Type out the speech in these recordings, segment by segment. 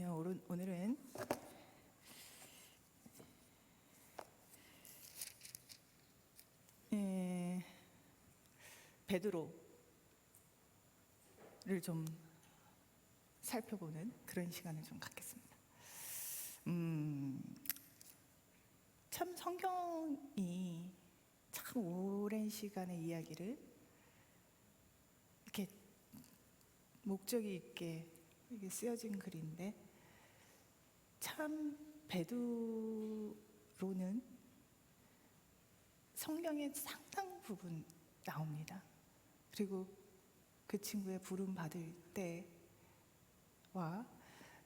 저는 오늘은 베드로를 좀 살펴보는 그런 시간을 좀 갖겠습니다. 참 성경이 참 오랜 시간의 이야기를 이렇게 목적이 있게 이게 쓰여진 글인데, 참 베드로는 성경의 상당 부분 나옵니다. 그리고 그 친구의 부름 받을 때와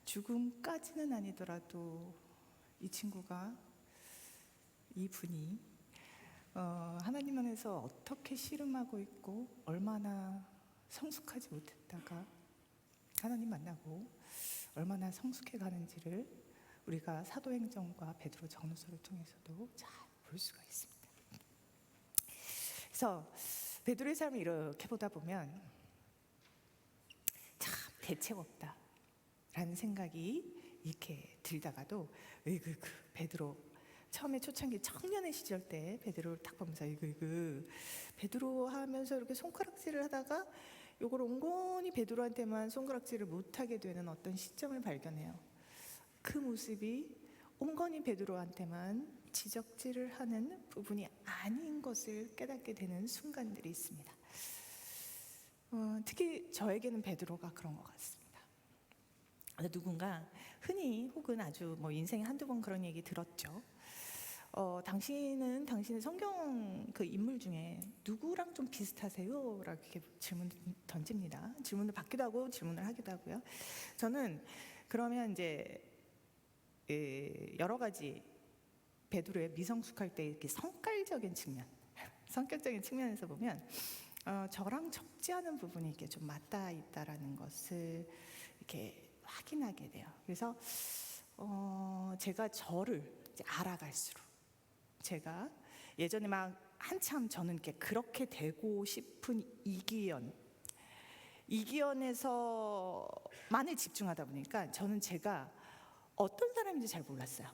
죽음까지는 아니더라도 이 친구가, 이분이 하나님 안에서 어떻게 씨름하고 있고 얼마나 성숙하지 못했다가 하나님 만나고 얼마나 성숙해 가는지를 우리가 사도행전과 베드로 전후서를 통해서도 잘 볼 수가 있습니다. 그래서 베드로의 삶을 이렇게 보다 보면 참 대책 없다라는 생각이 이렇게 들다가도 베드로 처음에 초창기 청년의 시절 때 베드로를 딱 보면서 베드로 하면서 이렇게 손가락질을 하다가 요걸 온건히 베드로한테만 손가락질을 못하게 되는 어떤 시점을 발견해요. 그 모습이 온건히 베드로한테만 지적질을 하는 부분이 아닌 것을 깨닫게 되는 순간들이 있습니다. 특히 저에게는 베드로가 그런 것 같습니다. 누군가 흔히 혹은 아주 인생에 한두 번 그런 얘기 들었죠. 당신의 성경 그 인물 중에 누구랑 좀 비슷하세요? 라고 이렇게 질문을 던집니다. 질문을 받기도 하고 질문을 하기도 하고요. 저는 그러면 이제 여러 가지 베드로의 미성숙할 때 이렇게 성격적인 측면에서 보면 저랑 적지 않은 부분이 이렇게 좀 맞닿아 있다라는 것을 이렇게 확인하게 돼요. 그래서 제가 저를 이제 알아갈수록, 제가 예전에 막 한참 저는 그렇게 되고 싶은 이기연에서만을 집중하다 보니까 저는 제가 어떤 사람인지 잘 몰랐어요.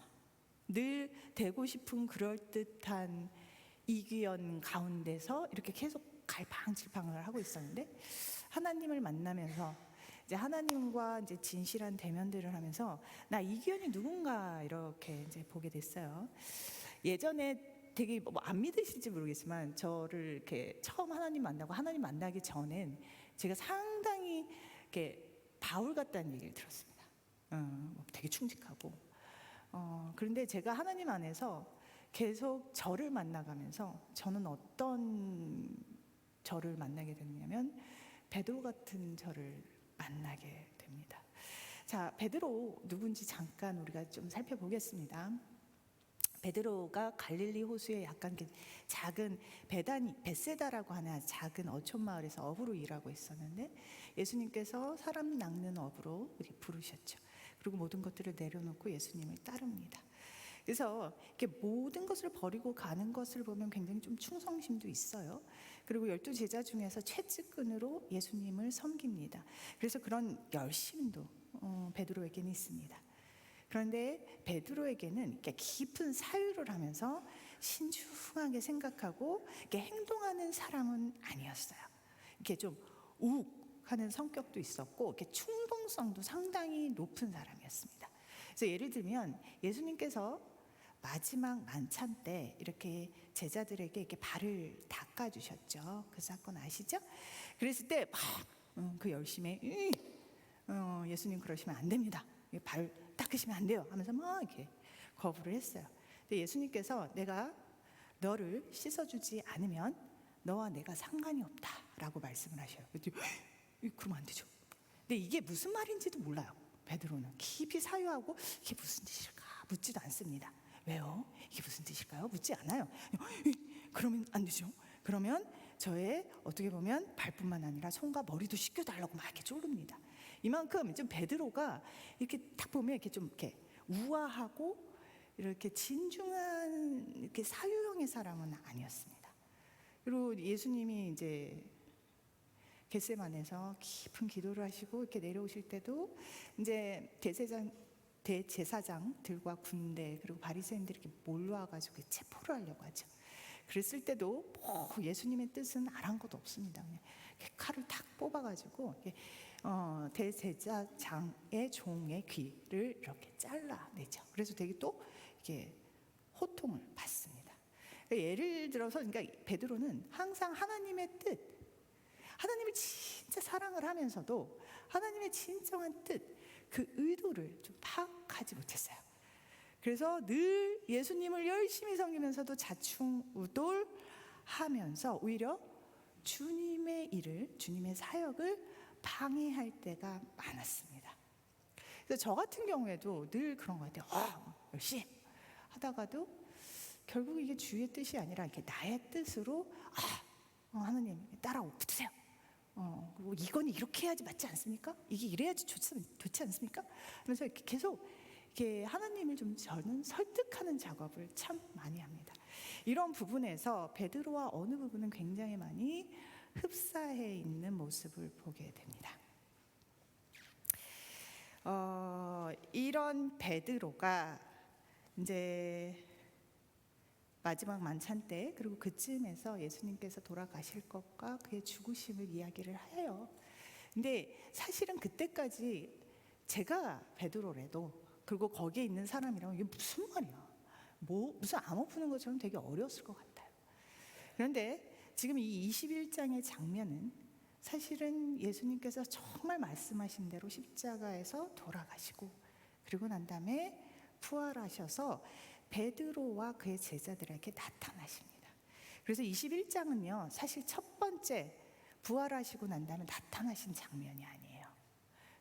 늘 되고 싶은 그럴듯한 이기연 가운데서 이렇게 계속 갈팡질팡을 하고 있었는데, 하나님을 만나면서 이제 하나님과 이제 진실한 대면들을 하면서 나 이기연이 누군가 이렇게 이제 보게 됐어요. 예전에 되게 안 믿으실지 모르겠지만 저를 이렇게 처음 하나님 만나고 하나님 만나기 전엔 제가 상당히 이렇게 바울 같다는 얘기를 들었습니다. 되게 충직하고. 그런데 제가 하나님 안에서 계속 저를 만나가면서 저는 어떤 저를 만나게 됐냐면 베드로 같은 저를 만나게 됩니다. 자, 베드로 누군지 잠깐 우리가 좀 살펴보겠습니다. 베드로가 갈릴리 호수의 약간 작은 베세다라고 하는 작은 어촌 마을에서 어부로 일하고 있었는데, 예수님께서 사람 낚는 어부로 부르셨죠. 그리고 모든 것들을 내려놓고 예수님을 따릅니다. 그래서 이렇게 모든 것을 버리고 가는 것을 보면 굉장히 좀 충성심도 있어요. 그리고 12 제자 중에서 최측근으로 예수님을 섬깁니다. 그래서 그런 열심도 베드로에게는 있습니다. 그런데 베드로에게는 이렇게 깊은 사유를 하면서 신중하게 생각하고 이렇게 행동하는 사람은 아니었어요. 이렇게 좀 우욱하는 성격도 있었고, 이렇게 충동성도 상당히 높은 사람이었습니다. 그래서 예를 들면 예수님께서 마지막 만찬 때 이렇게 제자들에게 이렇게 발을 닦아주셨죠. 그 사건 아시죠? 그랬을 때 막 그 열심히 예수님 그러시면 안 됩니다. 발 닦으시면 안 돼요 하면서 막 이렇게 거부를 했어요. 근데 예수님께서 내가 너를 씻어주지 않으면 너와 내가 상관이 없다라고 말씀을 하셔요. 그러면 안 되죠. 근데 이게 무슨 말인지도 몰라요. 베드로는 깊이 사유하고 이게 무슨 뜻일까 묻지도 않습니다. 왜요? 이게 무슨 뜻일까요? 묻지 않아요. 그러면 안 되죠. 그러면 저의 어떻게 보면 발뿐만 아니라 손과 머리도 씻겨달라고 막 이렇게 쪼릅니다. 이만큼 좀 베드로가 이렇게 딱 보면 이렇게 좀 이렇게 우아하고 이렇게 진중한 이렇게 사유형의 사람은 아니었습니다. 그리고 예수님이 이제 겟세마네에서 깊은 기도를 하시고 이렇게 내려오실 때도 이제 대제사장들과 군대 그리고 바리새인들이 이렇게 몰려와가지고 체포를 하려고 하죠. 그랬을 때도 예수님의 뜻은 아랑곳 없습니다. 그냥 칼을 탁 뽑아가지고 대제사장의 종의 귀를 이렇게 잘라내죠. 그래서 되게 또 이렇게 호통을 받습니다. 그러니까 예를 들어서 그러니까 베드로는 항상 하나님의 뜻, 하나님을 진짜 사랑을 하면서도 하나님의 진정한 뜻, 그 의도를 좀 파악하지 못했어요. 그래서 늘 예수님을 열심히 섬기면서도 자충우돌하면서 오히려 주님의 일을, 주님의 사역을 방해할 때가 많았습니다. 그래서 저 같은 경우에도 늘 그런 것 같아요. 열심히 하다가도 결국 이게 주의 뜻이 아니라 이렇게 나의 뜻으로 하나님 따라오 붙으세요. 그리고 이건 이렇게 해야지 맞지 않습니까? 이게 이래야지 좋지 않습니까? 하면서 이렇게 계속 이렇게 하나님을 좀 저는 설득하는 작업을 참 많이 합니다. 이런 부분에서 베드로와 어느 부분은 굉장히 많이 흡사해 있는 모습을 보게 됩니다. 이런 베드로가 이제 마지막 만찬 때 그리고 그쯤에서 예수님께서 돌아가실 것과 그의 죽으심을 이야기를 해요. 근데 사실은 그때까지 제가 베드로래도 그리고 거기에 있는 사람이라면 이게 무슨 말이야? 무슨 암호 푸는 것처럼 되게 어려웠을 것 같아요. 그런데 지금 이 21장의 장면은 사실은 예수님께서 정말 말씀하신 대로 십자가에서 돌아가시고 그리고 난 다음에 부활하셔서 베드로와 그의 제자들에게 나타나십니다. 그래서 21장은요 사실 첫 번째 부활하시고 난 다음에 나타나신 장면이 아니에요.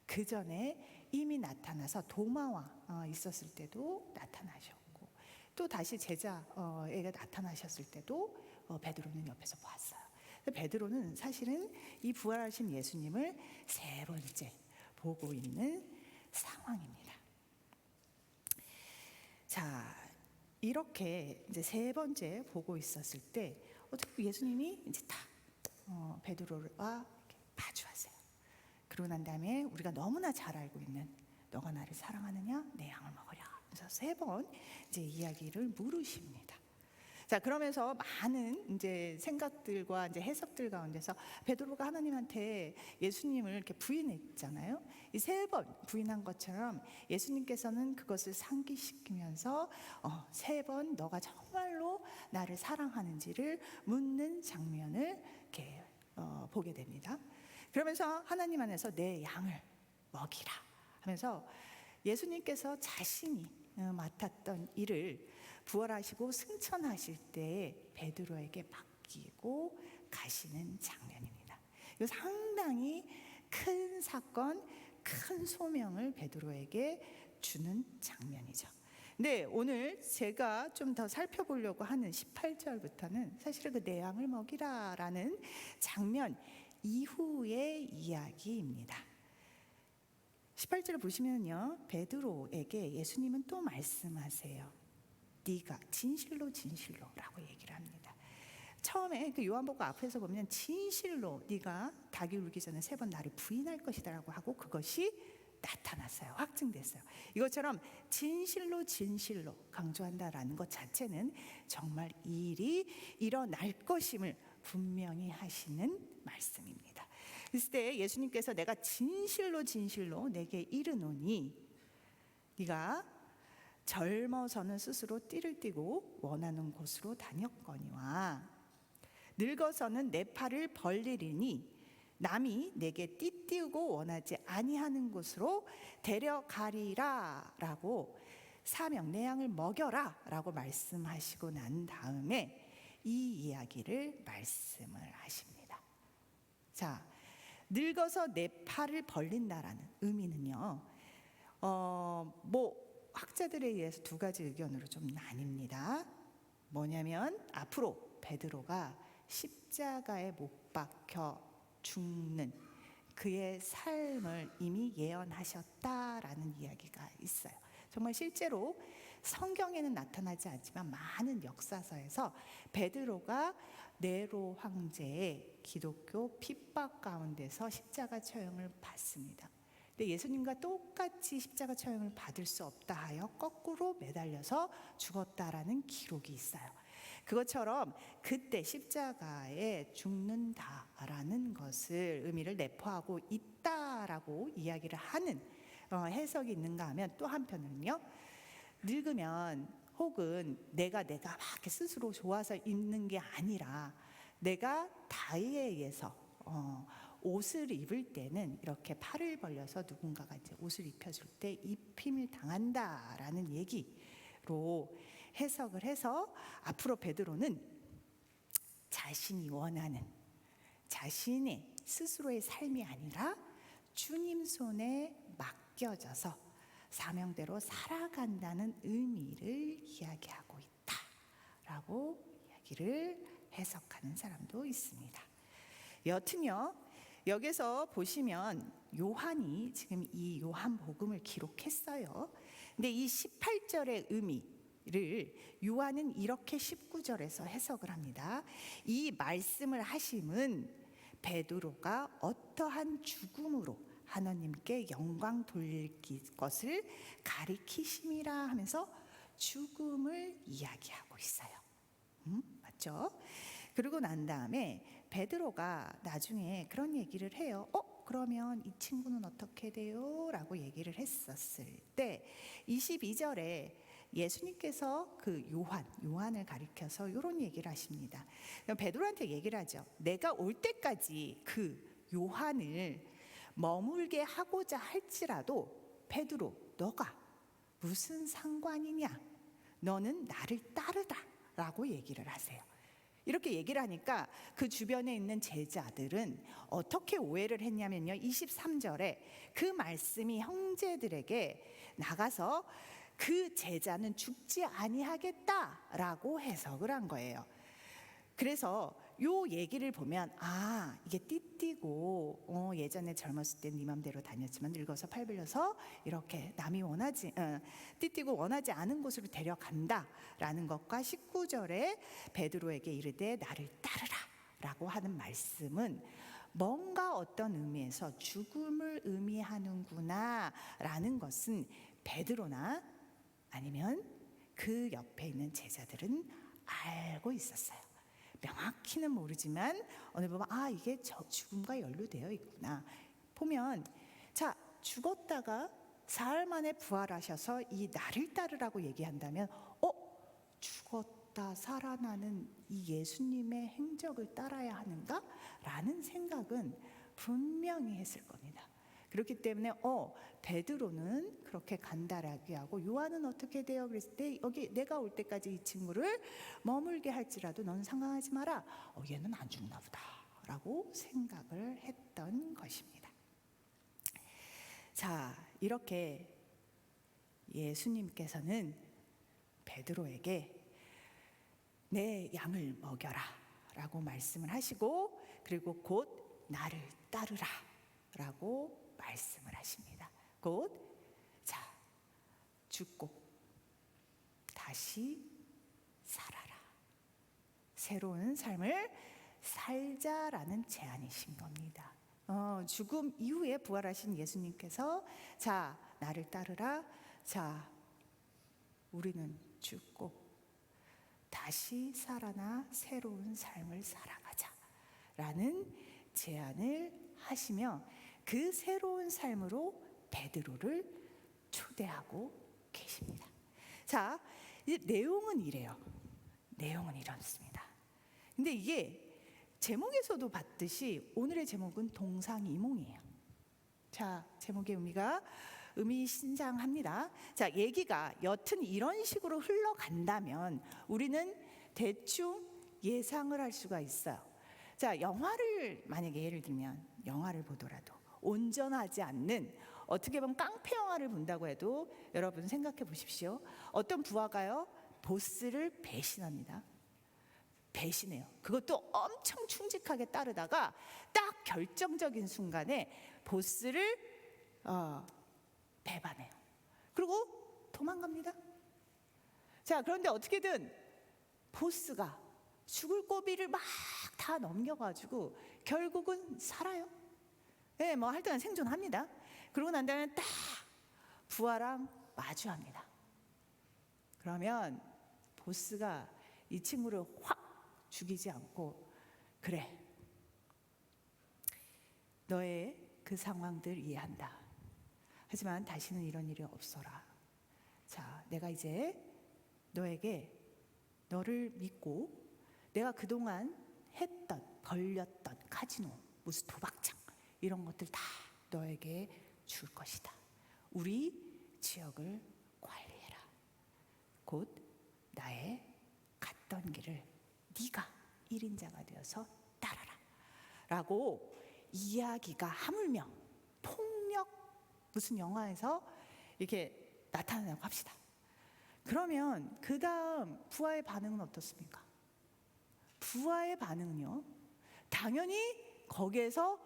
그 전에 이미 나타나서 도마와 있었을 때도 나타나셨고 또 다시 제자에게 나타나셨을 때도 베드로는 옆에서 보았어요. 베드로는 사실은 이 부활하신 예수님을 세 번째 보고 있는 상황입니다. 자, 이렇게 이제 세 번째 보고 있었을 때 어떻게 예수님이 이제 다 베드로와 마주하세요. 그러고 난 다음에 우리가 너무나 잘 알고 있는 너가 나를 사랑하느냐 내 양을 먹으랴. 그래서 세 번 이제 이야기를 물으십니다. 자, 그러면서 많은 이제 생각들과 이제 해석들 가운데서 베드로가 하나님한테 예수님을 이렇게 부인했잖아요. 이 세 번 부인한 것처럼 예수님께서는 그것을 상기시키면서 세 번 너가 정말로 나를 사랑하는지를 묻는 장면을 이렇게 보게 됩니다. 그러면서 하나님 안에서 내 양을 먹이라 하면서 예수님께서 자신이 맡았던 일을 부활하시고 승천하실 때 베드로에게 맡기고 가시는 장면입니다. 이거 상당히 큰 사건, 큰 소명을 베드로에게 주는 장면이죠. 근데 오늘 제가 좀 더 살펴보려고 하는 18절부터는 사실은 그 내 양을 먹이라라는 장면 이후의 이야기입니다. 18절을 보시면요, 베드로에게 예수님은 또 말씀하세요. 네가 진실로 진실로라고 얘기를 합니다. 처음에 그 요한복음 앞에서 보면 진실로 네가 닭이 울기 전에 세 번 나를 부인할 것이다라고 하고 그것이 나타났어요. 확증됐어요. 이것처럼 진실로 진실로 강조한다라는 것 자체는 정말 이 일이 일어날 것임을 분명히 하시는 말씀입니다. 그랬을 때 예수님께서 내가 진실로 진실로 내게 이르노니 네가 젊어서는 스스로 띠를 띠고 원하는 곳으로 다녔거니와 늙어서는 내 팔을 벌리리니 남이 내게 띠 띠우고 원하지 아니하는 곳으로 데려가리라 라고 사명 내 양을 먹여라 라고 말씀하시고 난 다음에 이 이야기를 말씀을 하십니다. 자, 늙어서 내 팔을 벌린다라는 의미는요 학자들에 의해서 두 가지 의견으로 좀 나뉩니다. 뭐냐면 앞으로 베드로가 십자가에 못 박혀 죽는 그의 삶을 이미 예언하셨다라는 이야기가 있어요. 정말 실제로 성경에는 나타나지 않지만 많은 역사서에서 베드로가 네로 황제의 기독교 핍박 가운데서 십자가 처형을 받습니다. 근데 예수님과 똑같이 십자가 처형을 받을 수 없다 하여 거꾸로 매달려서 죽었다라는 기록이 있어요. 그것처럼 그때 십자가에 죽는다라는 것을 의미를 내포하고 있다라고 이야기를 하는 해석이 있는가 하면, 또 한편은요, 늙으면 혹은 내가 막 이렇게 스스로 좋아서 입는 게 아니라 내가 다이에 의해서 옷을 입을 때는 이렇게 팔을 벌려서 누군가가 이제 옷을 입혀줄 때 입힘을 당한다라는 얘기로 해석을 해서 앞으로 베드로는 자신이 원하는 자신의 스스로의 삶이 아니라 주님 손에 맡겨져서 사명대로 살아간다는 의미를 이야기하고 있다라고 이야기를 해석하는 사람도 있습니다. 여튼요, 여기서 보시면 요한이 지금 이 요한복음을 기록했어요. 근데 이 18절의 의미를 요한은 이렇게 19절에서 해석을 합니다. 이 말씀을 하심은 베드로가 어떠한 죽음으로 하나님께 영광 돌릴 것을 가리키심이라 하면서 죽음을 이야기하고 있어요. 맞죠? 그러고 난 다음에 베드로가 나중에 그런 얘기를 해요. 그러면 이 친구는 어떻게 돼요? 라고 얘기를 했었을 때 22절에 예수님께서 그 요한을 가리켜서 이런 얘기를 하십니다. 베드로한테 얘기를 하죠. 내가 올 때까지 그 요한을 머물게 하고자 할지라도 베드로, 너가 무슨 상관이냐? 너는 나를 따르라 라고 얘기를 하세요. 이렇게 얘기를 하니까 그 주변에 있는 제자들은 어떻게 오해를 했냐면요, 23절에 그 말씀이 형제들에게 나가서 그 제자는 죽지 아니하겠다라고 해석을 한 거예요. 그래서 요 얘기를 보면 이게 띠띠고 예전에 젊었을 때 네 맘대로 다녔지만 늙어서 팔 빌려서 이렇게 남이 띠띠고 원하지 않은 곳으로 데려간다라는 것과 19절에 베드로에게 이르되 나를 따르라 라고 하는 말씀은 뭔가 어떤 의미에서 죽음을 의미하는구나 라는 것은 베드로나 아니면 그 옆에 있는 제자들은 알고 있었어요. 명확히는 모르지만 어느 보면 이게 죽음과 연루되어 있구나. 보면 죽었다가 사흘 만에 부활하셔서 이 나를 따르라고 얘기한다면 죽었다 살아나는 이 예수님의 행적을 따라야 하는가? 라는 생각은 분명히 했을 겁니다. 그렇기 때문에 베드로는 그렇게 간단하게 하고 요한은 어떻게 돼요? 그랬을 때 여기 내가 올 때까지 이 친구를 머물게 할지라도 너는 상관하지 마라. 얘는 안 죽나 보다 라고 생각을 했던 것입니다. 자, 이렇게 예수님께서는 베드로에게 내 양을 먹여라 라고 말씀을 하시고, 그리고 곧 나를 따르라 라고 말씀을 하십니다. 곧 죽고 다시 살아라, 새로운 삶을 살자라는 제안이신 겁니다. 죽음 이후에 부활하신 예수님께서 나를 따르라, 우리는 죽고 다시 살아나 새로운 삶을 살아가자 라는 제안을 하시며 그 새로운 삶으로 베드로를 초대하고 계십니다. 이제 내용은 이래요. 내용은 이렇습니다. 근데 이게 제목에서도 봤듯이 오늘의 제목은 동상이몽이에요. 제목의 의미심장합니다. 얘기가 여튼 이런 식으로 흘러간다면 우리는 대충 예상을 할 수가 있어요. 영화를 만약에 예를 들면 영화를 보더라도 온전하지 않는, 어떻게 보면 깡패 영화를 본다고 해도 여러분 생각해 보십시오. 어떤 부하가요, 보스를 배신합니다. 배신해요. 그것도 엄청 충직하게 따르다가 딱 결정적인 순간에 보스를 배반해요. 그리고 도망갑니다. 그런데 어떻게든 보스가 죽을 고비를 막 다 넘겨가지고 결국은 살아요. 네, 뭐 하여튼 생존합니다. 그러고 난 다음에 딱 부하랑 마주합니다. 그러면 보스가 이 친구를 확 죽이지 않고, 그래, 너의 그 상황들 이해한다. 하지만 다시는 이런 일이 없어라. 자, 내가 이제 너에게, 너를 믿고 내가 그동안 했던, 벌렸던 카지노, 무슨 도박장, 이런 것들 다 너에게 줄 것이다. 우리 지역을 관리해라. 곧 나의 갔던 길을 네가 1인자가 되어서 따라라. 라고 이야기가 하물며 폭력, 무슨 영화에서 이렇게 나타난다고 합시다. 그러면 그 다음 부하의 반응은 어떻습니까? 부하의 반응은요, 당연히 거기에서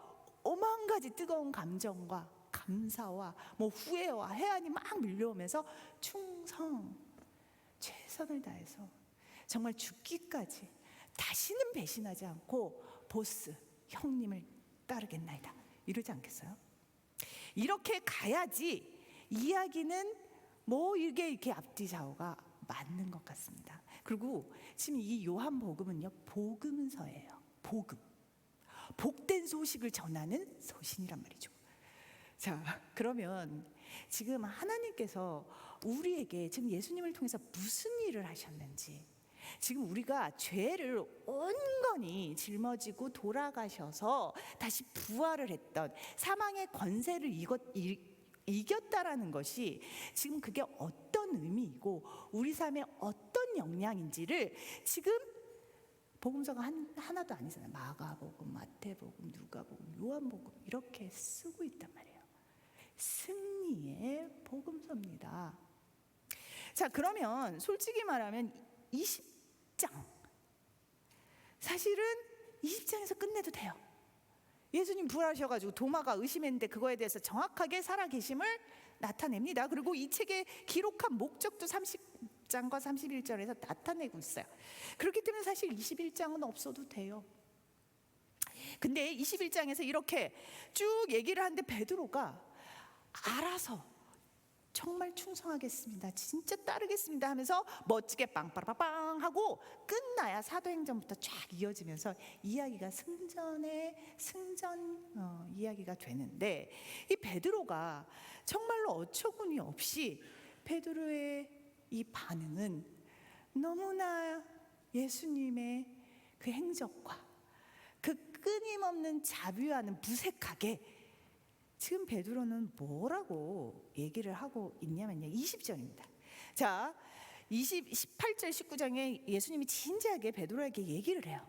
오만 가지 뜨거운 감정과 감사와 뭐 후회와 해안이 막 밀려오면서 충성, 최선을 다해서 정말 죽기까지 다시는 배신하지 않고 보스, 형님을 따르겠나이다, 이러지 않겠어요? 이렇게 가야지 이야기는 뭐 이게 이렇게 앞뒤 좌우가 맞는 것 같습니다. 그리고 지금 이 요한복음은요, 복음서예요. 복음, 복된 소식을 전하는 서신이란 말이죠. 자, 그러면 지금 하나님께서 우리에게 지금 예수님을 통해서 무슨 일을 하셨는지, 지금 우리가 죄를 온건히 짊어지고 돌아가셔서 다시 부활을 했던, 사망의 권세를 이겼다라는 것이 지금 그게 어떤 의미이고 우리 삶에 어떤 영향인지를 지금 복음서가 하나도 아니잖아요. 마가복음, 마태복음, 누가복음, 요한복음 이렇게 쓰고 있단 말이에요. 승리의 복음서입니다. 자, 그러면 솔직히 말하면 20장, 사실은 20장에서 끝내도 돼요. 예수님 부활하셔가지고 도마가 의심했는데 그거에 대해서 정확하게 살아계심을 나타냅니다. 그리고 이 책에 기록한 목적도 30장과 31절에서 나타내고 있어요. 그렇기 때문에 사실 21장은 없어도 돼요. 근데 21장에서 이렇게 쭉 얘기를 하는데 베드로가 알아서 정말 충성하겠습니다, 진짜 따르겠습니다 하면서 멋지게 빵빵빵 하고 끝나야 사도행전부터 쫙 이어지면서 이야기가 승전 이야기가 되는데, 이 베드로가 정말로 어처구니 없이 베드로의 이 반응은 너무나 예수님의 그 행적과 그 끊임없는 자비와는 무색하게 지금 베드로는 뭐라고 얘기를 하고 있냐면요, 20절입니다. 자, 18절 19장에 예수님이 진지하게 베드로에게 얘기를 해요.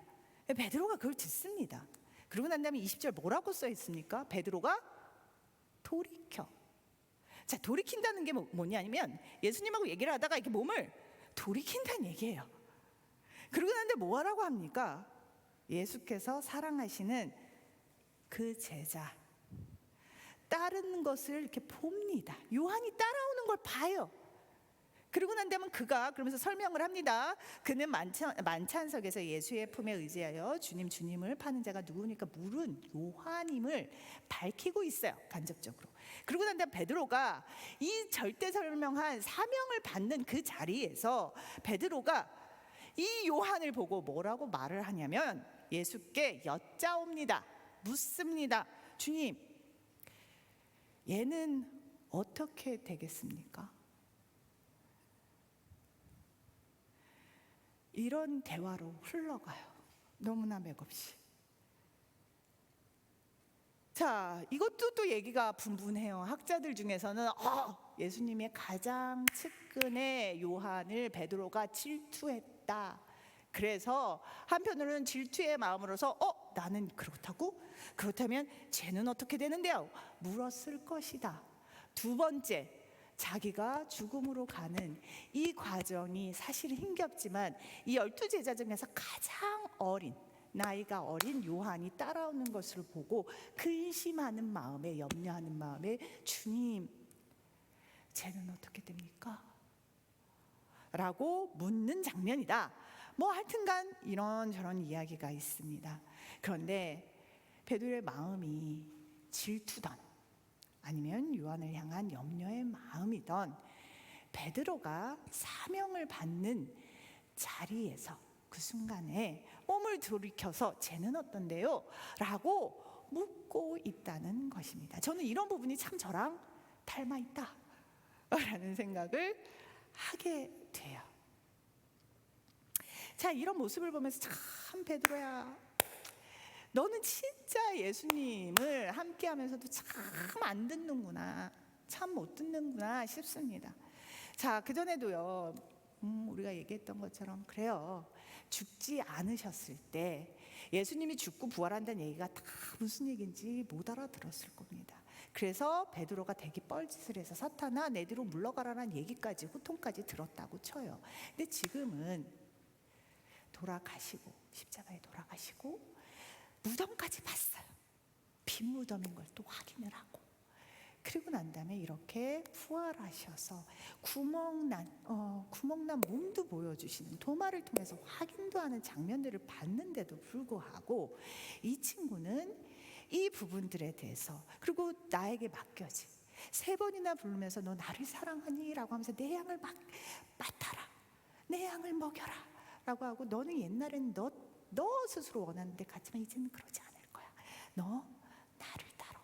베드로가 그걸 듣습니다. 그러고 난 다음에 20절 뭐라고 써 있습니까? 베드로가 돌이켜. 자, 돌이킨다는 게 뭐냐면 예수님하고 얘기를 하다가 이렇게 몸을 돌이킨다는 얘기예요. 그러고 난 다음에 뭐라고 합니까? 예수께서 사랑하시는 그 제자 따르는 것을 이렇게 봅니다. 요한이 따라오는 걸 봐요. 그리고 난 다음에 그가 그러면서 설명을 합니다. 그는 만찬석에서 예수의 품에 의지하여 주님을 파는 자가 누구니까 물은 요한임을 밝히고 있어요, 간접적으로. 그리고 난 다음에 베드로가 이 절대 설명한 사명을 받는 그 자리에서 베드로가 이 요한을 보고 뭐라고 말을 하냐면 예수께 여짜옵니다, 묻습니다. 주님, 얘는 어떻게 되겠습니까? 이런 대화로 흘러가요, 너무나 맥없이. 자, 이것도 또 얘기가 분분해요. 학자들 중에서는 예수님의 가장 측근의 요한을 베드로가 질투했다, 그래서 한편으로는 질투의 마음으로서 나는 그렇다면 쟤는 어떻게 되는데요? 물었을 것이다. 두 번째, 자기가 죽음으로 가는 이 과정이 사실 힘겹지만 이 12제자 중에서 가장 나이가 어린 요한이 따라오는 것을 보고 근심하는 마음에, 염려하는 마음에 주님, 쟤는 어떻게 됩니까? 라고 묻는 장면이다. 뭐 하여튼간 이런저런 이야기가 있습니다. 그런데 베드로의 마음이 질투던 아니면 요한을 향한 염려의 마음이던 베드로가 사명을 받는 자리에서 그 순간에 몸을 돌이켜서 쟤는 어떤데요? 라고 묻고 있다는 것입니다. 저는 이런 부분이 참 저랑 닮아 있다 라는 생각을 하게 돼요. 자, 이런 모습을 보면서 참 베드로야, 너는 진짜 예수님을 함께 하면서도 참 안 듣는구나, 참 못 듣는구나 싶습니다. 자, 그전에도요, 우리가 얘기했던 것처럼 그래요. 죽지 않으셨을 때 예수님이 죽고 부활한다는 얘기가 다 무슨 얘기인지 못 알아들었을 겁니다. 그래서 베드로가 되게 뻘짓을 해서 사탄아 내 뒤로 물러가라는 얘기까지, 호통까지 들었다고 쳐요. 근데 지금은 돌아가시고 십자가에 돌아가시고 무덤까지 봤어요. 빈 무덤인 걸 또 확인을 하고, 그리고 난 다음에 이렇게 부활하셔서 구멍난 몸도 보여주시는, 도마를 통해서 확인도 하는 장면들을 봤는데도 불구하고 이 친구는 이 부분들에 대해서, 그리고 나에게 맡겨진 3번이나 부르면서 너 나를 사랑하니? 라고 하면서 내 양을 맡아라, 내 양을 먹여라 라고 하고, 너는 옛날엔 너 스스로 원하는데 갔지만 이제는 그러지 않을 거야, 너 나를 따라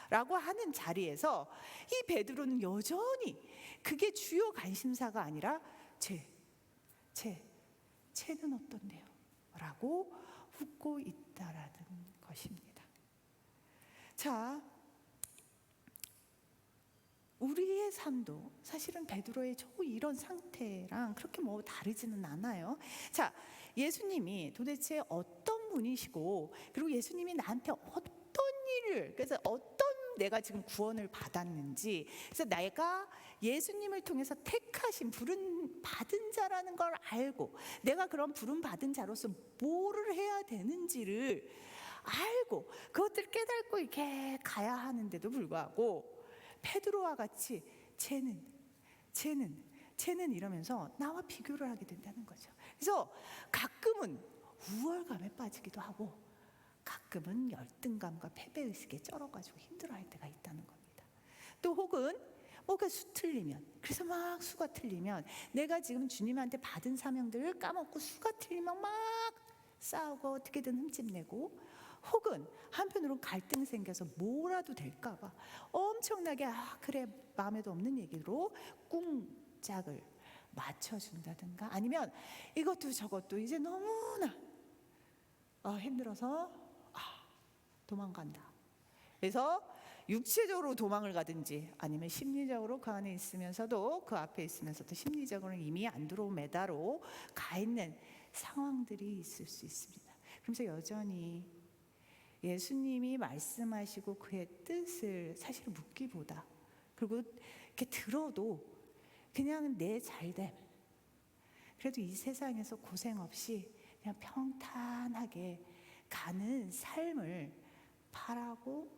라고 하는 자리에서 이 베드로는 여전히 그게 주요 관심사가 아니라 쟤는 어떤데요? 라고 묻고 있다라는 것입니다. 자, 우리의 삶도 사실은 베드로의 이런 상태랑 그렇게 다르지는 않아요. 자, 예수님이 도대체 어떤 분이시고, 그리고 예수님이 나한테 어떤 일을, 그래서 내가 지금 구원을 받았는지, 그래서 내가 예수님을 통해서 택하신 부름 받은 자라는 걸 알고, 내가 그런 부름 받은 자로서 뭐를 해야 되는지를 알고 그것들을 깨닫고 이렇게 가야 하는데도 불구하고 베드로와 같이 쟤는 이러면서 나와 비교를 하게 된다는 거죠. 그래서 가끔은 우월감에 빠지기도 하고 가끔은 열등감과 패배의식에 쩔어가지고 힘들어할 때가 있다는 겁니다. 또 혹은 뭐가 수 틀리면, 그래서 막 수가 틀리면 내가 지금 주님한테 받은 사명들을 까먹고 수가 틀리면 막 싸우고 어떻게든 흠집내고, 혹은 한편으로는 갈등 생겨서 뭐라도 될까봐 엄청나게 그래 마음에도 없는 얘기로 꿍짝을 맞춰준다든가, 아니면 이것도 저것도 이제 너무나 힘들어서 도망간다. 그래서 육체적으로 도망을 가든지 아니면 심리적으로 그 안에 있으면서도, 그 앞에 있으면서도 심리적으로는 이미 안 들어온 매다로 가 있는 상황들이 있을 수 있습니다. 그러면서 여전히 예수님이 말씀하시고 그의 뜻을 사실 묻기보다, 그리고 이렇게 들어도 그냥 내 잘됨, 그래도 이 세상에서 고생 없이 그냥 평탄하게 가는 삶을 바라고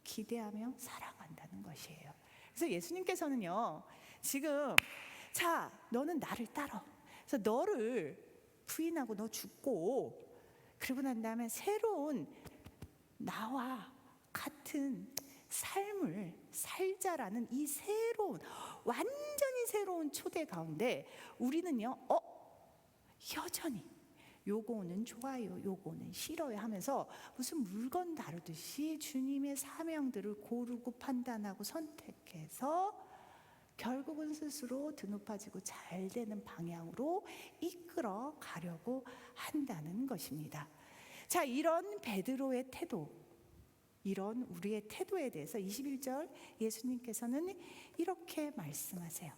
기대하며 살아간다는 것이에요. 그래서 예수님께서는요, 지금 자, 너는 나를 따라. 그래서 너를 부인하고 너 죽고, 그러고 난 다음에 새로운 나와 같은 삶을 살자라는 이 새로운, 완전히 새로운 초대 가운데 우리는요, 여전히 요거는 좋아요, 요거는 싫어요 하면서 무슨 물건 다루듯이 주님의 사명들을 고르고 판단하고 선택해서 결국은 스스로 드높아지고 잘 되는 방향으로 이끌어 가려고 한다는 것입니다. 자, 이런 베드로의 태도, 이런 우리의 태도에 대해서 21절 예수님께서는 이렇게 말씀하세요.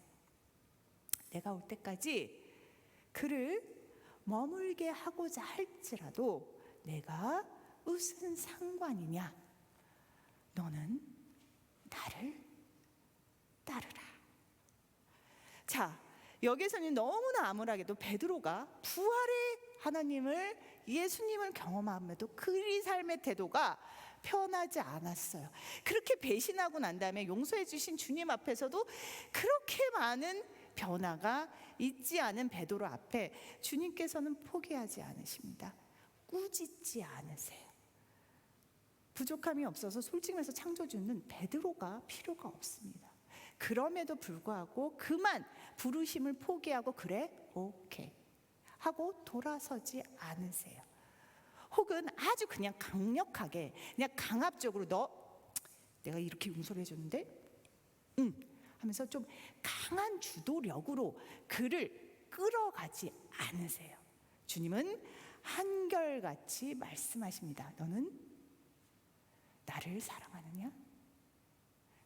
내가 올 때까지 그를 머물게 하고자 할지라도 내가 무슨 상관이냐? 너는 나를 따르라. 자, 여기서는 너무나 암울하게도 베드로가 부활의 하나님을, 예수님을 경험함에도 그리 삶의 태도가 편하지 않았어요. 그렇게 배신하고 난 다음에 용서해 주신 주님 앞에서도 그렇게 많은 변화가 있지 않은 베드로 앞에 주님께서는 포기하지 않으십니다. 꾸짖지 않으세요. 부족함이 없어서 솔직히 말해서 창조주는 베드로가 필요가 없습니다. 그럼에도 불구하고 그만 부르심을 포기하고 그래? 오케이 하고 돌아서지 않으세요. 혹은 아주 그냥 강력하게 그냥 강압적으로 내가 이렇게 용서를 해줬는데 하면서 좀 강한 주도력으로 그를 끌어가지 않으세요. 주님은 한결같이 말씀하십니다. 너는 나를 사랑하느냐?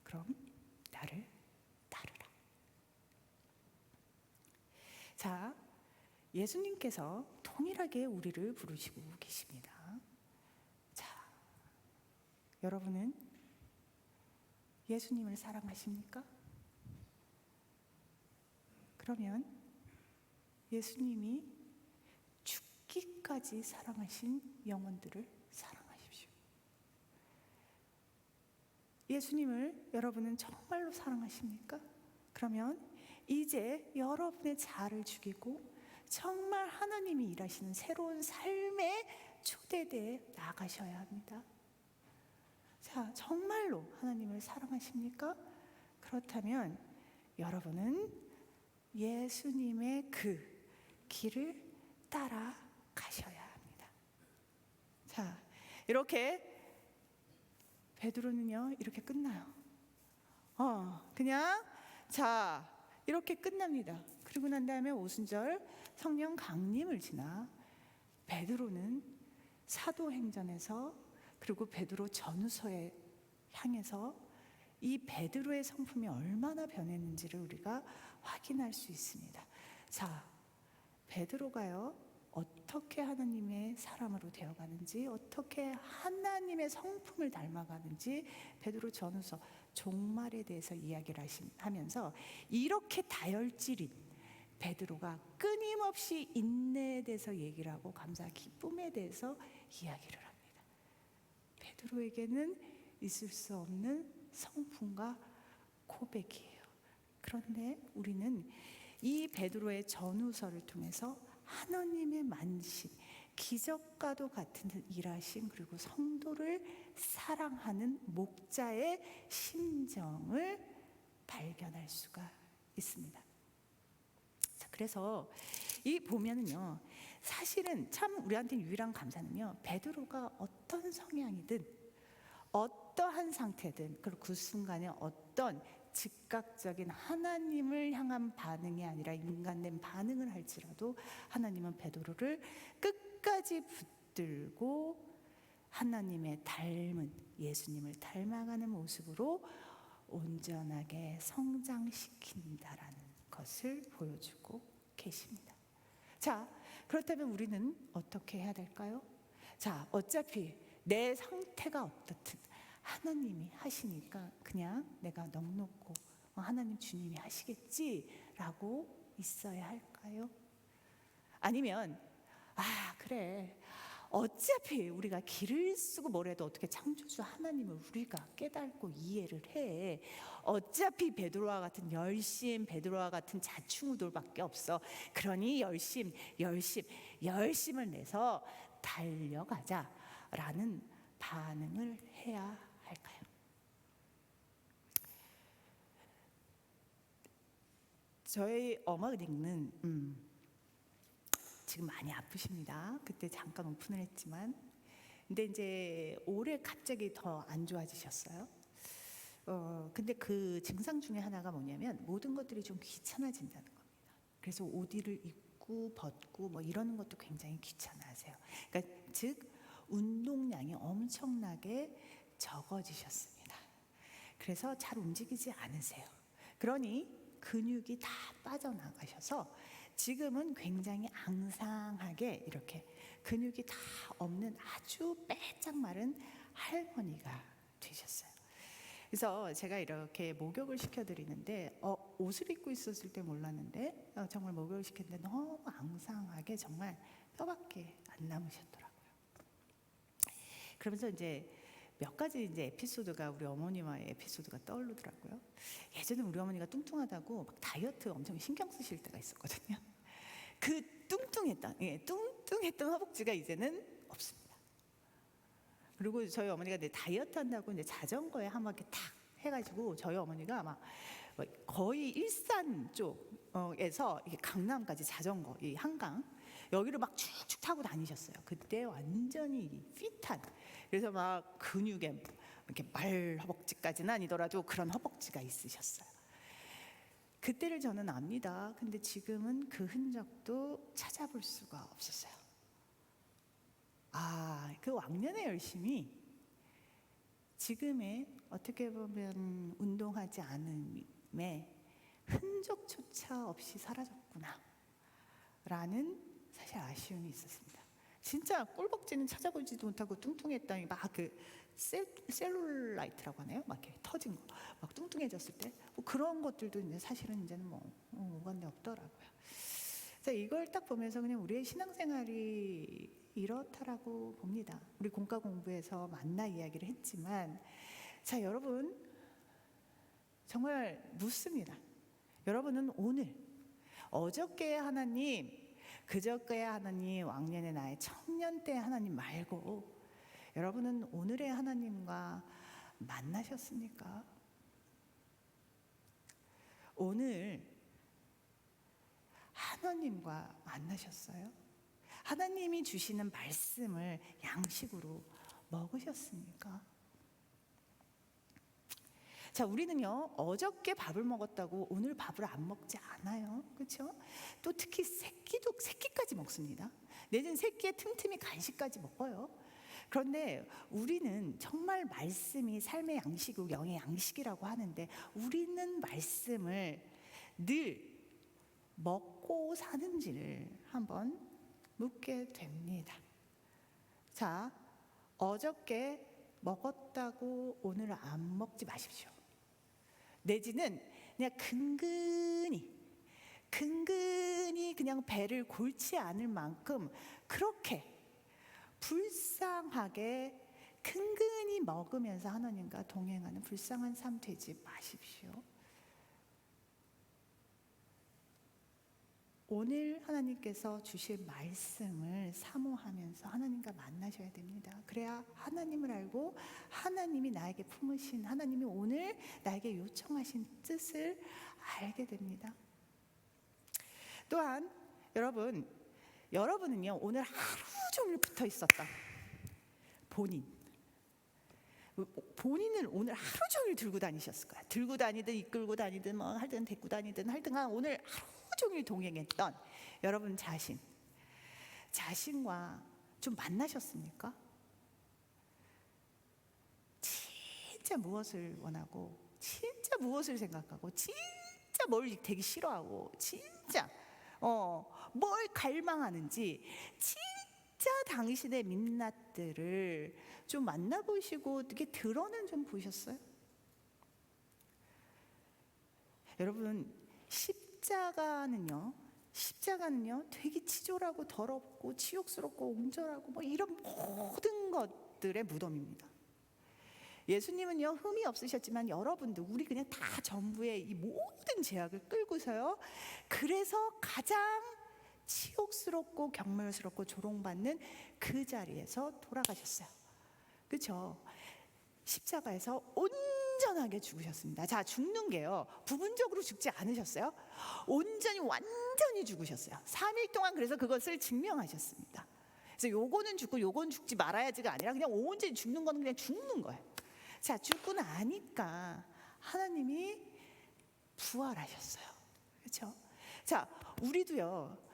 그럼 나를 따르라. 자, 예수님께서 동일하게 우리를 부르시고 계십니다. 자, 여러분은 예수님을 사랑하십니까? 그러면 예수님이 죽기까지 사랑하신 영혼들을 사랑하십시오. 예수님을 여러분은 정말로 사랑하십니까? 그러면 이제 여러분의 자아를 죽이고 정말 하나님이 일하시는 새로운 삶의 초대대에 나가셔야 합니다. 자, 정말로 하나님을 사랑하십니까? 그렇다면 여러분은 예수님의 그 길을 따라가셔야 합니다. 자, 이렇게 베드로는요 이렇게 끝나요. 그냥 자 이렇게 끝납니다. 그리고 난 다음에 오순절 성령 강림을 지나 베드로는 사도행전에서 그리고 베드로 전후서에 향해서 이 베드로의 성품이 얼마나 변했는지를 우리가 확인할 수 있습니다. 자, 베드로가요 어떻게 하나님의 사람으로 되어가는지, 어떻게 하나님의 성품을 닮아가는지 베드로 전후서 종말에 대해서 이야기를 하면서 이렇게 다혈질인 베드로가 끊임없이 인내에 대해서 얘기를 하고 감사 기쁨에 대해서 이야기를 합니다. 베드로에게는 있을 수 없는 성품과 고백이에요. 그런데 우리는 이 베드로의 전후서를 통해서 하나님의 만신, 기적과도 같은 일하심, 그리고 성도를 사랑하는 목자의 심정을 발견할 수가 있습니다. 자, 그래서 이 보면은요, 사실은 참 우리한테 유일한 감사는요, 베드로가 어떤 성향이든 어떠한 상태든 그리고 그 순간에 어떤 즉각적인 하나님을 향한 반응이 아니라 인간된 반응을 할지라도 하나님은 베드로를 끝까지 붙들고 하나님의 닮은 예수님을 닮아가는 모습으로 온전하게 성장시킨다라는 것을 보여주고 계십니다. 자, 그렇다면 우리는 어떻게 해야 될까요? 자, 어차피 내 상태가 어떻든 하나님이 하시니까 그냥 내가 넋놓고 하나님 주님이 하시겠지라고 있어야 할까요? 아니면 그래 어차피 우리가 길을 쓰고 뭐래도 어떻게 창조주 하나님을 우리가 깨닫고 이해를 해. 어차피 베드로와 같은 열심, 베드로와 같은 자충우돌밖에 없어. 그러니 열심을 내서 달려가자라는 반응을 해야 할까요? 저희 어머니는 지금 많이 아프십니다. 그때 잠깐 오픈을 했지만, 근데 이제 올해 갑자기 더 안 좋아지셨어요. 근데 그 증상 중에 하나가 뭐냐면 모든 것들이 좀 귀찮아진다는 겁니다. 그래서 옷을 입고 벗고 뭐 이러는 것도 굉장히 귀찮아하세요. 그러니까 즉 운동량이 엄청나게 적어지셨습니다. 그래서 잘 움직이지 않으세요. 그러니 근육이 다 빠져나가셔서 지금은 굉장히 앙상하게 이렇게 근육이 다 없는 아주 빼짝 마른 할머니가 되셨어요. 그래서 제가 이렇게 목욕을 시켜드리는데 옷을 입고 있었을 때 몰랐는데 정말 목욕을 시켰는데 너무 앙상하게 정말 뼈밖에 안 남으셨더라고요. 그러면서 이제 몇 가지 이제 에피소드가 우리 어머니와의 에피소드가 떠오르더라고요. 예전에 우리 어머니가 뚱뚱하다고 막 다이어트 엄청 신경 쓰실 때가 있었거든요. 그 뚱뚱했던 허벅지가 이제는 없습니다. 그리고 저희 어머니가 이제 다이어트 한다고 이제 자전거에 한 바퀴 탁 해가지고 저희 어머니가 막 거의 일산 쪽에서 이게 강남까지 자전거, 이 한강 여기를 막 쭉쭉 타고 다니셨어요. 그때 완전히 핏한, 그래서 막 근육에 이렇게 말 허벅지까지는 아니더라도 그런 허벅지가 있으셨어요. 그때를 저는 압니다. 근데 지금은 그 흔적도 찾아볼 수가 없었어요. 그 왕년의 열심이 지금의 어떻게 보면 운동하지 않음의 흔적조차 없이 사라졌구나 라는 사실 아쉬움이 있었습니다. 진짜 꿀벅지는 찾아보지도 못하고 뚱뚱했더니 막 그 셀룰라이트라고 하나요? 막 이렇게 터진 거, 막 뚱뚱해졌을 때 그런 것들도 이제 사실은 이제는 오간데 없더라고요. 자, 이걸 딱 보면서 그냥 우리의 신앙생활이 이렇다라고 봅니다. 우리 공과 공부에서 만나 이야기를 했지만, 자, 여러분 정말 묻습니다. 여러분은 오늘 어저께의 하나님, 그저께의 하나님, 왕년의 나의 청년 때의 하나님 말고 여러분은 오늘의 하나님과 만나셨습니까? 오늘 하나님과 만나셨어요? 하나님이 주시는 말씀을 양식으로 먹으셨습니까? 자, 우리는요 어저께 밥을 먹었다고 오늘 밥을 안 먹지 않아요. 그렇죠? 또 특히 새끼까지 먹습니다. 내진 새끼에 틈틈이 간식까지 먹어요. 그런데 우리는 정말 말씀이 삶의 양식이고 영의 양식이라고 하는데, 우리는 말씀을 늘 먹고 사는지를 한번 묻게 됩니다. 자, 어저께 먹었다고 오늘 안 먹지 마십시오. 내지는 그냥 근근히 그냥 배를 골치 않을 만큼 그렇게 불쌍하게 근근히 먹으면서 하나님과 동행하는 불쌍한 삶 되지 마십시오. 오늘 하나님께서 주실 말씀을 사모하면서 하나님과 만나셔야 됩니다. 그래야 하나님을 알고 하나님이 나에게 품으신, 하나님이 오늘 나에게 요청하신 뜻을 알게 됩니다. 또한 여러분은요 오늘 하루 종일 붙어 있었다. 본인을 오늘 하루 종일 들고 다니셨을 거야. 들고 다니든 이끌고 다니든 뭐 하여튼 데리고 다니든 하여튼 오늘 하루 종일 동행했던 여러분 자신과 좀 만나셨습니까? 진짜 무엇을 원하고, 진짜 무엇을 생각하고, 진짜 뭘 되게 싫어하고, 진짜 뭘 갈망하는지 진짜 당신의 민낯들을 좀 만나보시고 이렇게 드러는 좀 보셨어요? 여러분, 십자가는요 되게 치졸하고 더럽고 치욕스럽고 옹졸하고 뭐 이런 모든 것들의 무덤입니다. 예수님은요 흠이 없으셨지만 여러분들 우리 그냥 다 전부의 이 모든 죄악을 끌고서요, 그래서 가장 치욕스럽고 경멸스럽고 조롱받는 그 자리에서 돌아가셨어요. 그렇죠? 십자가에서 온전하게 죽으셨습니다. 자, 죽는 게요 부분적으로 죽지 않으셨어요. 온전히 완전히 죽으셨어요. 3일 동안 그래서 그것을 증명하셨습니다. 그래서 요거는 죽고 요건 죽지 말아야지가 아니라 그냥 온전히 죽는 거는 그냥 죽는 거예요. 자, 죽고 나니까 하나님이 부활하셨어요. 그렇죠? 자, 우리도요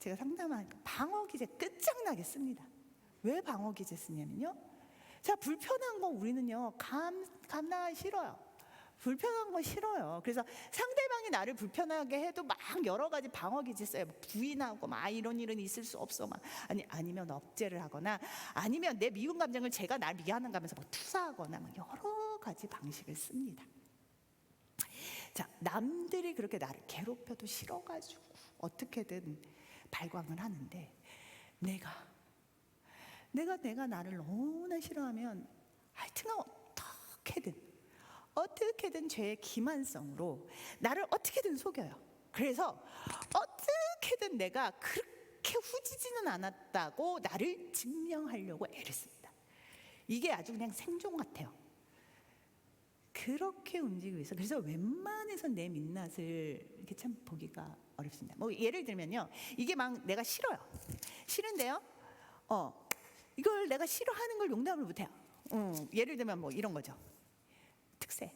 제가 상담하니까 방어 기제 끝장나게 씁니다. 왜 방어 기제 쓰냐면요, 자, 불편한 거 우리는요 감당하기 싫어요. 불편한 거 싫어요. 그래서 상대방이 나를 불편하게 해도 막 여러 가지 방어 기제 써요. 부인하고 막 이런 일은 있을 수 없어, 막 아니면 억제를 하거나, 아니면 내 미운 감정을 제가 날 미안한가 하면서 뭐 투사하거나 막 여러 가지 방식을 씁니다. 자, 남들이 그렇게 나를 괴롭혀도 싫어가지고 어떻게든 발광을 하는데, 내가 나를 너무나 싫어하면 하여튼 어떻게든 죄의 기만성으로 나를 어떻게든 속여요. 그래서 어떻게든 내가 그렇게 후지지는 않았다고 나를 증명하려고 애를 씁니다. 이게 아주 그냥 생존 같아요. 그렇게 움직이고 있어. 그래서 웬만해서 내 민낯을 이렇게 참 보기가 어렵습니다. 뭐 예를 들면요, 이게 막 내가 싫어요. 싫은데요, 이걸 내가 싫어하는 걸 용납을 못해요. 예를 들면 뭐 이런 거죠. 특세.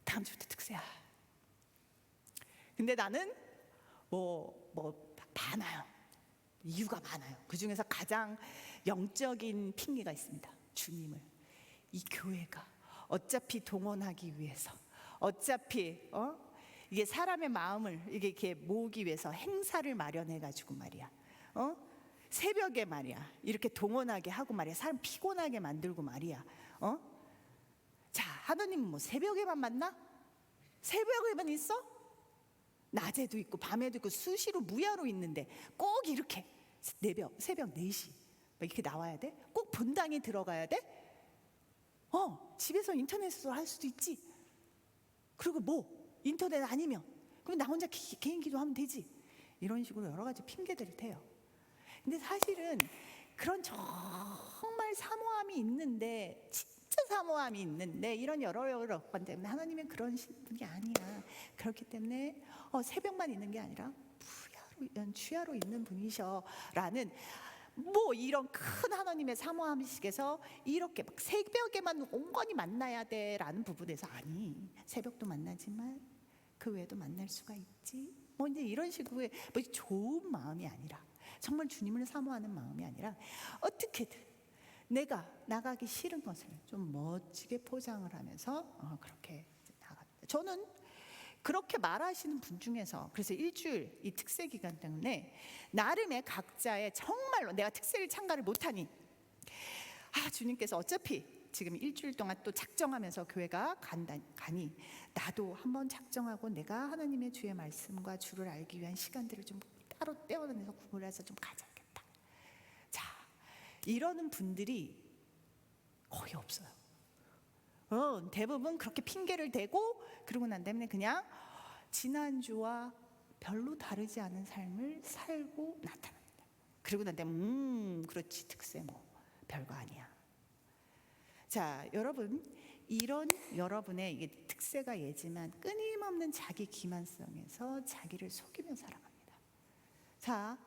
다음 주부터 특세야. 근데 나는 많아요. 이유가 많아요. 그 중에서 가장 영적인 핑계가 있습니다. 주님을, 이 교회가 어차피 동원하기 위해서, 어차피 이게 사람의 마음을 이렇게 모으기 위해서 행사를 마련해 가지고 말이야, 새벽에 말이야 이렇게 동원하게 하고 말이야, 사람 피곤하게 만들고 말이야. 자, 하느님은 뭐 새벽에만 만나? 새벽에만 있어? 낮에도 있고 밤에도 있고 수시로 무야로 있는데 꼭 이렇게 새벽 4시 이렇게 나와야 돼? 꼭 본당에 들어가야 돼? 집에서 인터넷으로 할 수도 있지. 그리고 뭐 인터넷 아니면 그럼 나 혼자 개인 기도하면 되지. 이런 식으로 여러 가지 핑계들을 대요. 근데 사실은 그런 정말 사모함이 있는데, 진짜 사모함이 있는데 이런 여러 건 때문에 하나님은 그런 분이 아니야. 그렇기 때문에 새벽만 있는 게 아니라 주야로 있는 분이셔라는 뭐 이런 큰 하나님의 사모함식에서 이렇게 막 새벽에만 온건히 만나야 돼라는 부분에서, 아니 새벽도 만나지만 그 외에도 만날 수가 있지, 뭐 이제 이런 식으로 뭐 좋은 마음이 아니라, 정말 주님을 사모하는 마음이 아니라 어떻게든 내가 나가기 싫은 것을 좀 멋지게 포장을 하면서 그렇게 나갑니다. 저는 그렇게 말하시는 분 중에서, 그래서 일주일 이 특세 기간 때문에 나름의 각자의, 정말로 내가 특세를 참가를 못하니 주님께서 어차피 지금 일주일 동안 또 작정하면서 교회가 가니 나도 한번 작정하고 내가 하나님의 주의 말씀과 주를 알기 위한 시간들을 좀 따로 떼어내서 구분해서 좀 가져야겠다. 자, 이러는 분들이 거의 없어요. 대부분 그렇게 핑계를 대고 그러고 난 다음에 그냥 지난주와 별로 다르지 않은 삶을 살고 나타납니다. 그러고 난 다음에 그렇지, 특세 뭐 별거 아니야. 자, 여러분, 이런 여러분의 이게 특세가 예지만 끊임없는 자기 기만성에서 자기를 속이며 살아갑니다. 자,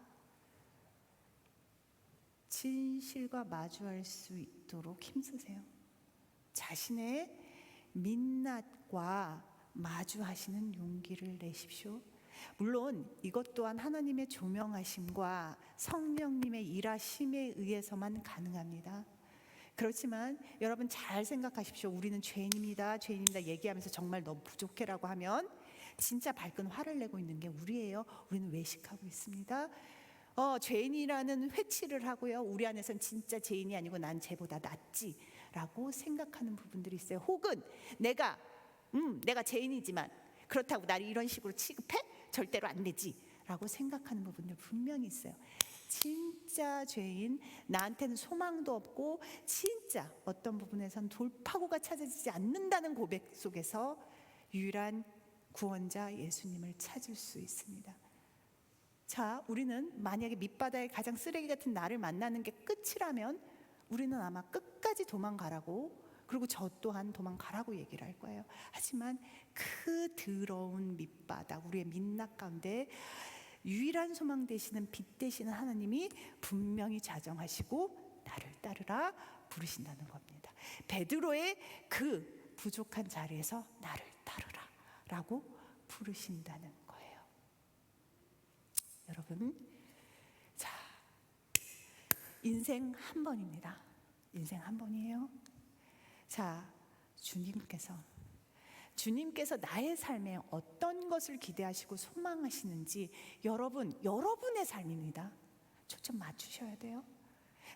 진실과 마주할 수 있도록 힘쓰세요. 자신의 민낯과 마주하시는 용기를 내십시오. 물론 이것 또한 하나님의 조명하심과 성령님의 일하심에 의해서만 가능합니다. 그렇지만 여러분 잘 생각하십시오. 우리는 죄인입니다 얘기하면서 정말 너무 부족해라고 하면 진짜 발끈 화를 내고 있는 게 우리예요. 우리는 외식하고 있습니다. 죄인이라는 회치를 하고요, 우리 안에서는 진짜 죄인이 아니고 난 쟤보다 낫지 라고 생각하는 부분들이 있어요. 혹은 내가 죄인이지만 그렇다고 나를 이런 식으로 취급해? 절대로 안 되지 라고 생각하는 부분들 분명히 있어요. 진짜 죄인, 나한테는 소망도 없고 진짜 어떤 부분에선 돌파구가 찾아지지 않는다는 고백 속에서 유일한 구원자 예수님을 찾을 수 있습니다. 자, 우리는 만약에 밑바닥에 가장 쓰레기 같은 나를 만나는 게 끝이라면 우리는 아마 끝까지 도망가라고, 그리고 저 또한 도망가라고 얘기를 할 거예요. 하지만 그 더러운 밑바닥, 우리의 민낯 가운데 유일한 소망 되시는 빛 되시는 하나님이 분명히 자정하시고 나를 따르라 부르신다는 겁니다. 베드로의 그 부족한 자리에서 나를 따르라 라고 부르신다는 거예요. 여러분, 자, 인생 한 번입니다. 인생 한 번이에요. 자, 주님께서 나의 삶에 어떤 것을 기대하시고 소망하시는지 여러분의 삶입니다. 초점 맞추셔야 돼요.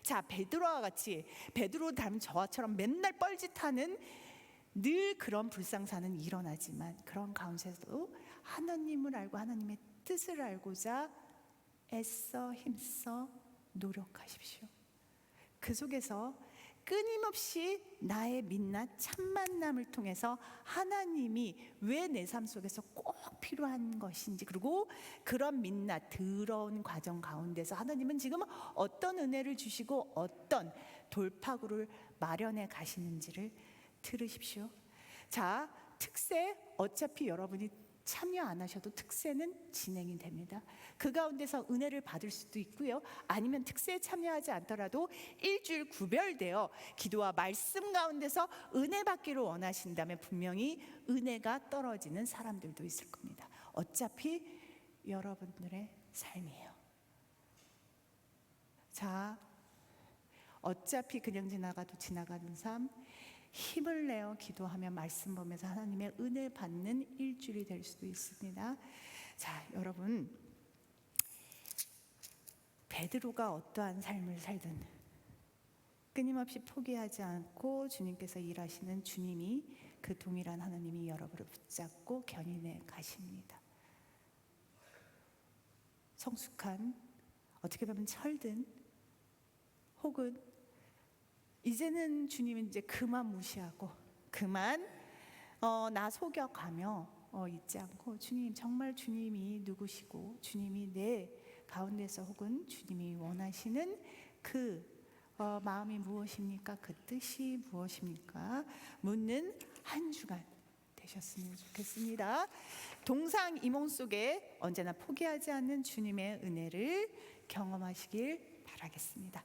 자, 베드로와 같이, 베드로 닮은 저와처럼 맨날 뻘짓하는 늘 그런 불상사는 일어나지만 그런 가운데서도 하나님을 알고 하나님의 뜻을 알고자 애써 힘써 노력하십시오. 그 속에서 끊임없이 나의 민낯 참 만남을 통해서 하나님이 왜 내 삶 속에서 꼭 필요한 것인지, 그리고 그런 민낯 더러운 과정 가운데서 하나님은 지금 어떤 은혜를 주시고 어떤 돌파구를 마련해 가시는지를 들으십시오. 자, 특세, 어차피 여러분이 참여 안 하셔도 특세는 진행이 됩니다. 그 가운데서 은혜를 받을 수도 있고요, 아니면 특세에 참여하지 않더라도 일주일 구별되어 기도와 말씀 가운데서 은혜 받기를 원하신다면 분명히 은혜가 떨어지는 사람들도 있을 겁니다. 어차피 여러분들의 삶이에요. 자, 어차피 그냥 지나가도 지나가는 삶, 힘을 내어 기도하며 말씀 보면서 하나님의 은혜 받는 일주일이 될 수도 있습니다. 자, 여러분, 베드로가 어떠한 삶을 살든 끊임없이 포기하지 않고 주님께서 일하시는 주님이, 그 동일한 하나님이 여러분을 붙잡고 견인해 가십니다. 성숙한, 어떻게 보면 철든, 혹은 이제는 주님은 이제 그만 무시하고 그만 나 속여가며 있지 않고, 주님, 정말 주님이 누구시고 주님이 내 가운데서 혹은 주님이 원하시는 그 마음이 무엇입니까? 그 뜻이 무엇입니까? 묻는 한 주간 되셨으면 좋겠습니다. 동상이몽 속에 언제나 포기하지 않는 주님의 은혜를 경험하시길 바라겠습니다.